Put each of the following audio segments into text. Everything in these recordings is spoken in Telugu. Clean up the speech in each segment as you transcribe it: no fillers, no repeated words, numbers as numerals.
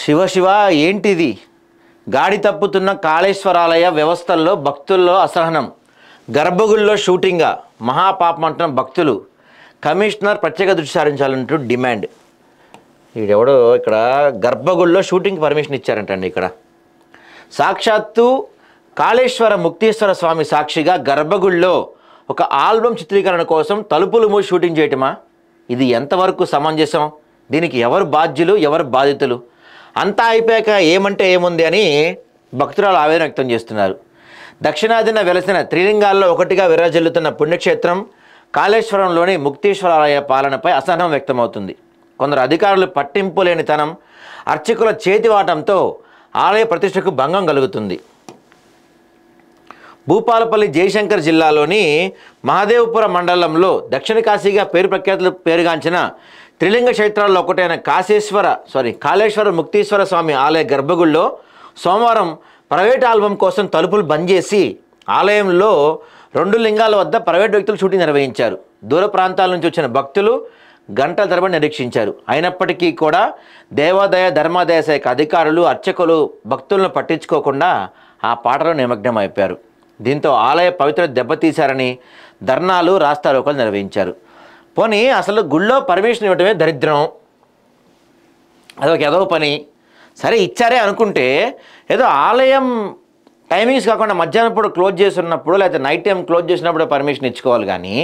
శివ శివ ఏంటిది? గాడి తప్పుతున్న కాళేశ్వరాలయ వ్యవస్థల్లో భక్తుల్లో అసహనం, గర్భగుడిలో షూటింగా మహాపాపం అంటున్న భక్తులు, కమిషనర్ ప్రత్యేక దృష్టి సారించాలంటూ డిమాండ్. వీడెవడో ఇక్కడ గర్భగుడిలో షూటింగ్కి పర్మిషన్ ఇచ్చారంటండి. ఇక్కడ సాక్షాత్తు కాళేశ్వర ముక్తేశ్వర స్వామి సాక్షిగా గర్భగుడిలో ఒక ఆల్బమ్ చిత్రీకరణ కోసం తలుపులు మూసి షూటింగ్ చేయటమా? ఇది ఎంతవరకు సమంజసం? దీనికి ఎవరు బాధ్యులు, ఎవరు బాధితులు? అంతా అయిపోయాక ఏమంటే ఏముంది అని భక్తురాలు ఆవేదన వ్యక్తం చేస్తున్నారు. దక్షిణాదిన వెలసిన త్రిలింగాల్లో ఒకటిగా విరాజిల్లుతున్న పుణ్యక్షేత్రం కాళేశ్వరంలోని ముక్తేశ్వరాలయ పాలనపై అసహనం వ్యక్తమవుతుంది. కొందరు అధికారులు పట్టింపు లేనితనం, అర్చకుల చేతివాటంతో ఆలయ ప్రతిష్టకు భంగం కలుగుతుంది. భూపాలపల్లి జయశంకర్ జిల్లాలోని మహదేవపుర మండలంలో దక్షిణ కాశీగా పేరుగాంచిన త్రిలింగ క్షేత్రాల్లో ఒకటైన కాళేశ్వర ముక్తేశ్వర స్వామి ఆలయ గర్భగుడిలో సోమవారం ప్రైవేట్ ఆల్బమ్ కోసం తలుపులు బంద్ చేసి ఆలయంలో 2 లింగాల వద్ద ప్రైవేట్ వ్యక్తులు షూటింగ్ నిర్వహించారు. దూర ప్రాంతాల నుంచి వచ్చిన భక్తులు గంటల తరబడి నిరీక్షించారు. అయినప్పటికీ కూడా దేవాదాయ ధర్మాదాయ శాఖ అధికారులు, అర్చకులు భక్తులను పట్టించుకోకుండా ఆ పాటలో నిమగ్నం అయిపోయారు. దీంతో ఆలయ పవిత్రత దెబ్బతీశారని ధర్నాలు, రాస్తారోకోలు నిర్వహించారు. పోనీ అసలు గుళ్ళో పర్మిషన్ ఇవ్వడమే దరిద్రం, అదొక ఏదో పని. సరే ఇచ్చారే అనుకుంటే ఏదో ఆలయం టైమింగ్స్ కాకుండా మధ్యాహ్నం పూట క్లోజ్ చేస్తున్నప్పుడు లేకపోతే నైట్ టైం క్లోజ్ చేసినప్పుడు పర్మిషన్ ఇచ్చుకోవాలి. కానీ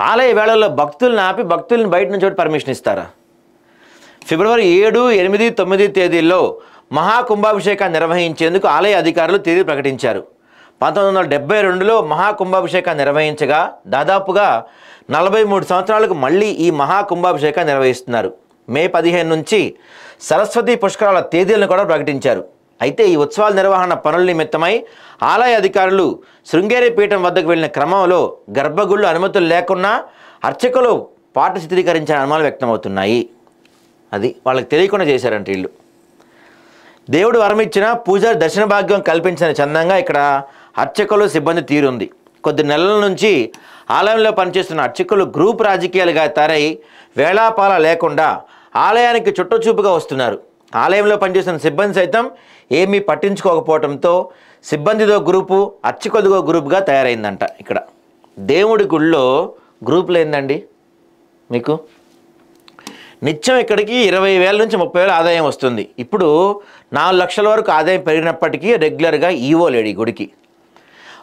ఆలయ వేళల్లో భక్తులను ఆపి భక్తులను బయట నుంచి పర్మిషన్ ఇస్తారా? ఫిబ్రవరి 7, 8, 9 తేదీల్లో మహాకుంభాభిషేకాన్ని నిర్వహించేందుకు ఆలయ అధికారులు తేదీ ప్రకటించారు. 1972లో మహాకుంభాభిషేకాన్ని నిర్వహించగా దాదాపుగా 43 సంవత్సరాలకు మళ్ళీ ఈ మహాకుంభాభిషేకాన్ని నిర్వహిస్తున్నారు. మే 15 నుంచి సరస్వతి పుష్కరాల తేదీలను కూడా ప్రకటించారు. అయితే ఈ ఉత్సవాల నిర్వహణ పనుల నిమిత్తమై ఆలయ అధికారులు శృంగేరి పీఠం వద్దకు వెళ్ళిన క్రమంలో గర్భగుళ్ళు అనుమతులు లేకున్నా అర్చకులు పాట చిత్రీకరించిన అనుమానాలు వ్యక్తమవుతున్నాయి. అది వాళ్ళకి తెలియకుండా చేశారంట వీళ్ళు. దేవుడు వరమిచ్చిన పూజారి దర్శన భాగ్యం కల్పించిన చందంగా ఇక్కడ అర్చకులు సిబ్బంది తీరుంది. కొద్ది నెలల నుంచి ఆలయంలో పనిచేస్తున్న అర్చకులు గ్రూప్ రాజకీయాలుగా తయారై వేళాపాల లేకుండా ఆలయానికి చుట్టచూపుగా వస్తున్నారు. ఆలయంలో పనిచేస్తున్న సిబ్బంది సైతం ఏమీ పట్టించుకోకపోవడంతో సిబ్బందితో గ్రూపు, అర్చకులతో గ్రూపుగా తయారైందంట. ఇక్కడ దేవుడి గుళ్ళో గ్రూపులు ఏందండి మీకు? నిత్యం ఇక్కడికి 20,000 నుంచి 30,000 ఆదాయం వస్తుంది. ఇప్పుడు 4 లక్షల వరకు ఆదాయం పెరిగినప్పటికీ రెగ్యులర్గా ఈవో లేడు ఈ గుడికి.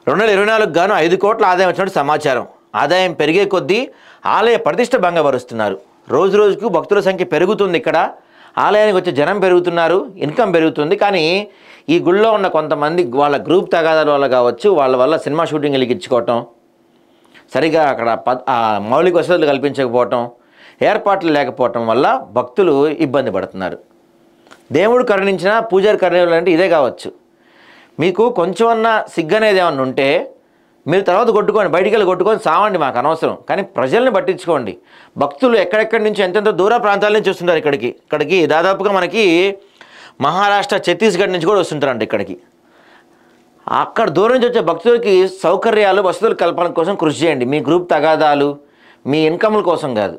2024 గాను 5 కోట్ల ఆదాయం వచ్చినట్టు సమాచారం. ఆదాయం పెరిగే కొద్దీ ఆలయ ప్రతిష్ట భంగపరుస్తున్నారు. రోజు రోజుకు భక్తుల సంఖ్య పెరుగుతుంది. ఇక్కడ ఆలయానికి వచ్చే జనం పెరుగుతున్నారు, ఇన్కమ్ పెరుగుతుంది. కానీ ఈ గుళ్ళో ఉన్న కొంతమంది వాళ్ళ గ్రూప్ తగాదాల వల్ల కావచ్చు, వాళ్ళ వల్ల సినిమా షూటింగ్ వెలిగించుకోవటం, సరిగా అక్కడ మౌలిక వసతులు కల్పించకపోవటం, ఏర్పాట్లు లేకపోవటం వల్ల భక్తులు ఇబ్బంది పడుతున్నారు. దేవుడు కరుణించినా పూజారి కరుణించాలంటే ఇదే కావచ్చు. మీకు కొంచెం అన్న సిగ్గనేది ఏమన్నా ఉంటే మీరు తర్వాత కొట్టుకోండి, బయటికి వెళ్ళి కొట్టుకొని సావండి, మాకు అనవసరం. కానీ ప్రజల్ని పట్టించుకోండి. భక్తులు ఎక్కడెక్కడి నుంచి ఎంతెంత దూర ప్రాంతాల నుంచి వస్తుంటారు ఇక్కడికి దాదాపుగా మనకి మహారాష్ట్ర, ఛత్తీస్గఢ్ నుంచి కూడా వస్తుంటారంట ఇక్కడికి. అక్కడ దూరం నుంచి వచ్చే భక్తులకి సౌకర్యాలు, వసతులు కల్పన కోసం కృషి చేయండి. మీ గ్రూప్ తగాదాలు, మీ ఇన్కమ్ల కోసం కాదు.